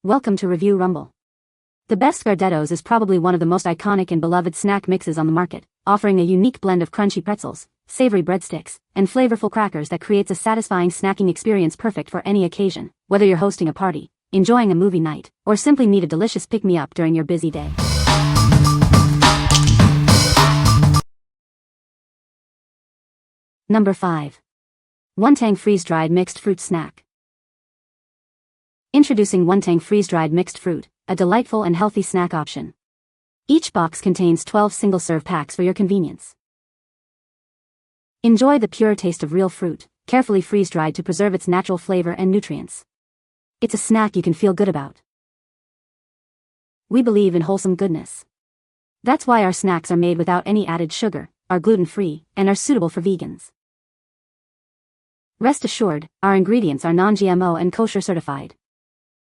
Welcome to Review Rumble. The best GARDETTO'S is probably one of the most iconic and beloved snack mixes on the market, offering a unique blend of crunchy pretzels, savory breadsticks, and flavorful crackers that creates a satisfying snacking experience perfect for any occasion, whether you're hosting a party, enjoying a movie night, or simply need a delicious pick-me-up during your busy day. Number 5. ONETANG Freeze-Dried Mixed Fruit Snack. Introducing ONETANG Freeze-Dried Mixed Fruit, a delightful and healthy snack option. Each box contains 12 single-serve packs for your convenience. Enjoy the pure taste of real fruit, carefully freeze-dried to preserve its natural flavor and nutrients. It's a snack you can feel good about. We believe in wholesome goodness. That's why our snacks are made without any added sugar, are gluten-free, and are suitable for vegans. Rest assured, our ingredients are non-GMO and kosher certified.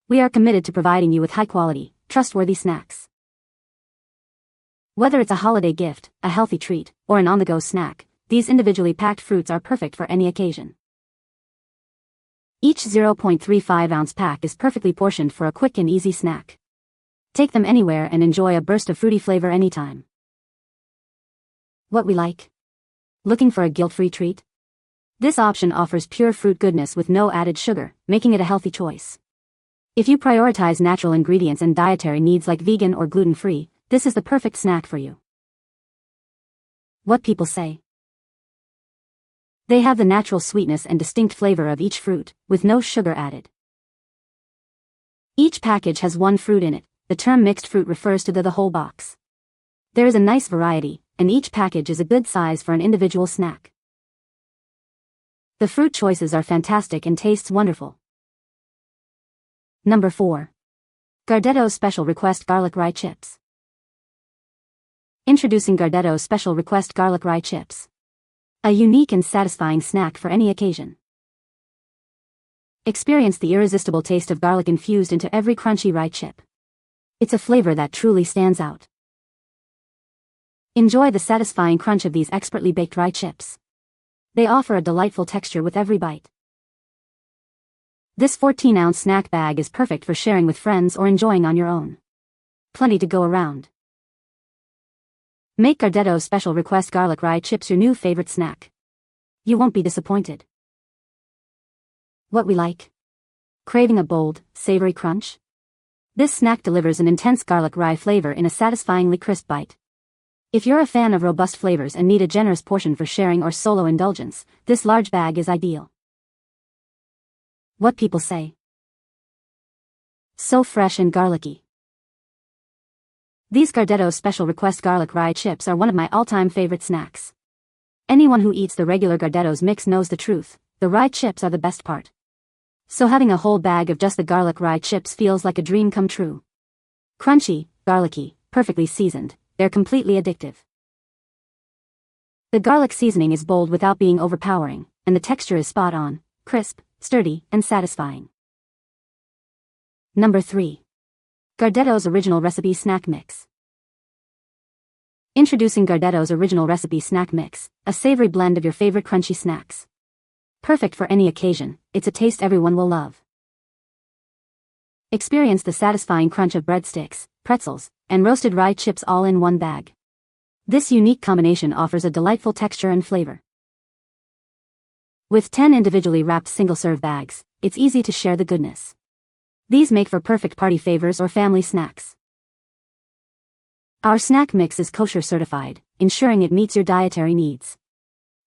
We are committed to providing you with high-quality, trustworthy snacks. Whether it's a holiday gift, a healthy treat, or an on-the-go snack, these individually packed fruits are perfect for any occasion. Each 0.35-ounce pack is perfectly portioned for a quick and easy snack. Take them anywhere and enjoy a burst of fruity flavor anytime. What we like? Looking for a guilt-free treat? This option offers pure fruit goodness with no added sugar, making it a healthy choice. If you prioritize natural ingredients and dietary needs like vegan or gluten-free, this is the perfect snack for you. What people say? They have the natural sweetness and distinct flavor of each fruit, with no sugar added. Each package has one fruit in it. The term mixed fruit refers to the whole box. There is a nice variety, and each package is a good size for an individual snack. The fruit choices are fantastic and tastes wonderful. Number 4. GARDETTO'S Special Request Garlic Rye Chips. Introducing GARDETTO'S Special Request Garlic Rye Chips. A unique and satisfying snack for any occasion. Experience the irresistible taste of garlic infused into every crunchy rye chip. It's a flavor that truly stands out. Enjoy the satisfying crunch of these expertly baked rye chips. They offer a delightful texture with every bite. This 14-ounce snack bag is perfect for sharing with friends or enjoying on your own. Plenty to go around. Make GARDETTO'S Special Request Garlic Rye Chips your new favorite snack. You won't be disappointed. What we like? Craving a bold, savory crunch? This snack delivers an intense garlic rye flavor in a satisfyingly crisp bite. If you're a fan of robust flavors and need a generous portion for sharing or solo indulgence, this large bag is ideal. What people say? So fresh and garlicky. These GARDETTO'S Special Request Garlic Rye Chips are one of my all-time favorite snacks. Anyone who eats the regular GARDETTO'S mix knows the truth, the rye chips are the best part. So having a whole bag of just the garlic rye chips feels like a dream come true. Crunchy, garlicky, perfectly seasoned, they're completely addictive. The garlic seasoning is bold without being overpowering, and the texture is spot on, crisp, sturdy, and satisfying. Number 3. GARDETTO'S Original Recipe Snack Mix. Introducing GARDETTO'S Original Recipe Snack Mix, a savory blend of your favorite crunchy snacks. Perfect for any occasion, it's a taste everyone will love. Experience the satisfying crunch of breadsticks, pretzels, and roasted rye chips all in one bag. This unique combination offers a delightful texture and flavor. With 10 individually wrapped single-serve bags, it's easy to share the goodness. These make for perfect party favors or family snacks. Our snack mix is kosher certified, ensuring it meets your dietary needs.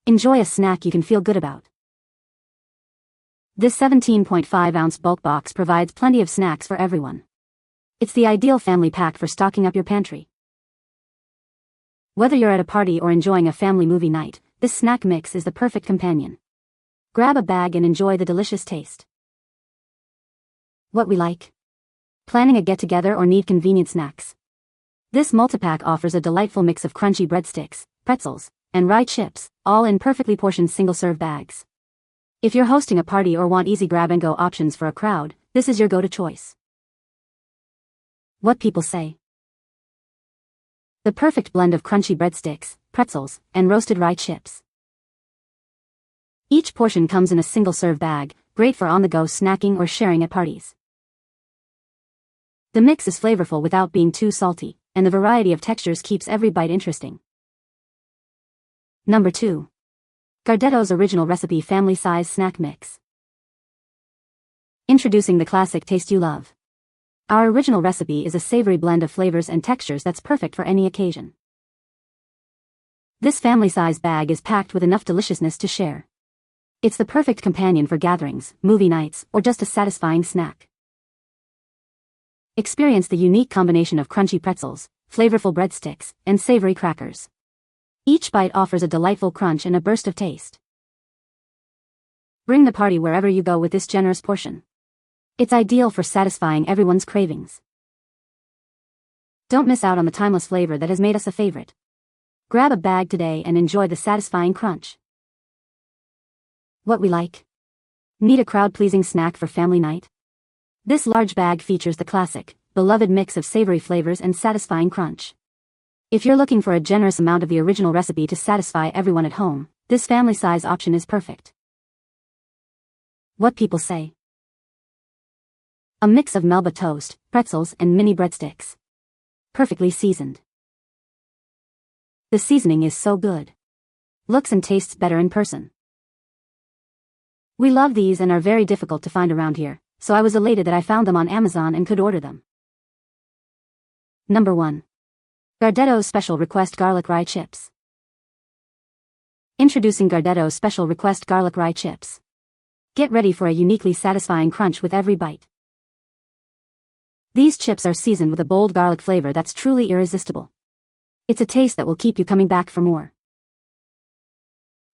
Enjoy a snack you can feel good about. This 17.5-ounce bulk box provides plenty of snacks for everyone. It's the ideal family pack for stocking up your pantry. Whether you're at a party or enjoying a family movie night, this snack mix is the perfect companion. Grab a bag and enjoy the delicious taste. What we like? Planning a get-together or need convenient snacks? This multi-pack offers a delightful mix of crunchy breadsticks, pretzels, and rye chips, all in perfectly portioned single-serve bags. If you're hosting a party or want easy grab-and-go options for a crowd, this is your go-to choice. What people say? The perfect blend of crunchy breadsticks, pretzels, and roasted rye chips. Each portion comes in a single-serve bag, great for on-the-go snacking or sharing at parties. The mix is flavorful without being too salty, and the variety of textures keeps every bite interesting. Number 2. GARDETTO'S Original Recipe Family Size Snack Mix. Introducing the classic taste you love. Our original recipe is a savory blend of flavors and textures that's perfect for any occasion. This family-size bag is packed with enough deliciousness to share. It's the perfect companion for gatherings, movie nights, or just a satisfying snack. Experience the unique combination of crunchy pretzels, flavorful breadsticks, and savory crackers. Each bite offers a delightful crunch and a burst of taste. Bring the party wherever you go with this generous portion. It's ideal for satisfying everyone's cravings. Don't miss out on the timeless flavor that has made us a favorite. Grab a bag today and enjoy the satisfying crunch. What we like? Need a crowd-pleasing snack for family night? This large bag features the classic, beloved mix of savory flavors and satisfying crunch. If you're looking for a generous amount of the original recipe to satisfy everyone at home, this family-size option is perfect. What people say. A mix of Melba toast, pretzels, and mini breadsticks. Perfectly seasoned. The seasoning is so good. Looks and tastes better in person. We love these and are very difficult to find around here, so I was elated that I found them on Amazon and could order them. Number 1. GARDETTO'S Special Request Garlic Rye Chips. Introducing GARDETTO'S Special Request Garlic Rye Chips. Get ready for a uniquely satisfying crunch with every bite. These chips are seasoned with a bold garlic flavor that's truly irresistible. It's a taste that will keep you coming back for more.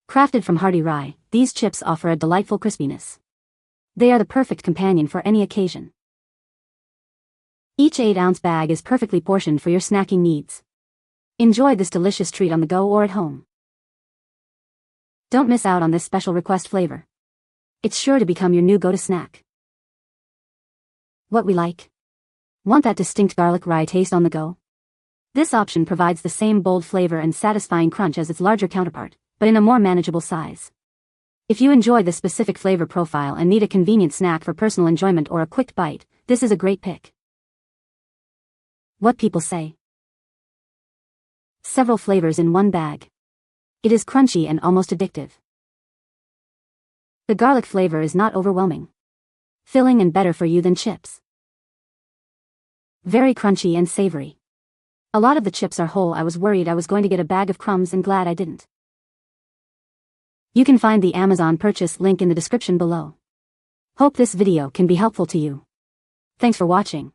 Crafted from hearty rye, these chips offer a delightful crispiness. They are the perfect companion for any occasion. Each 8-ounce bag is perfectly portioned for your snacking needs. Enjoy this delicious treat on the go or at home. Don't miss out on this special request flavor. It's sure to become your new go-to snack. What we like? Want that distinct garlic rye taste on the go? This option provides the same bold flavor and satisfying crunch as its larger counterpart, but in a more manageable size. If you enjoy this specific flavor profile and need a convenient snack for personal enjoyment or a quick bite, this is a great pick. What people say. Several flavors in one bag. It is crunchy and almost addictive. The garlic flavor is not overwhelming. Filling and better for you than chips. Very crunchy and savory. A lot of the chips are whole. I was worried I was going to get a bag of crumbs and glad I didn't. You can find the Amazon purchase link in the description below. Hope this video can be helpful to you. Thanks for watching.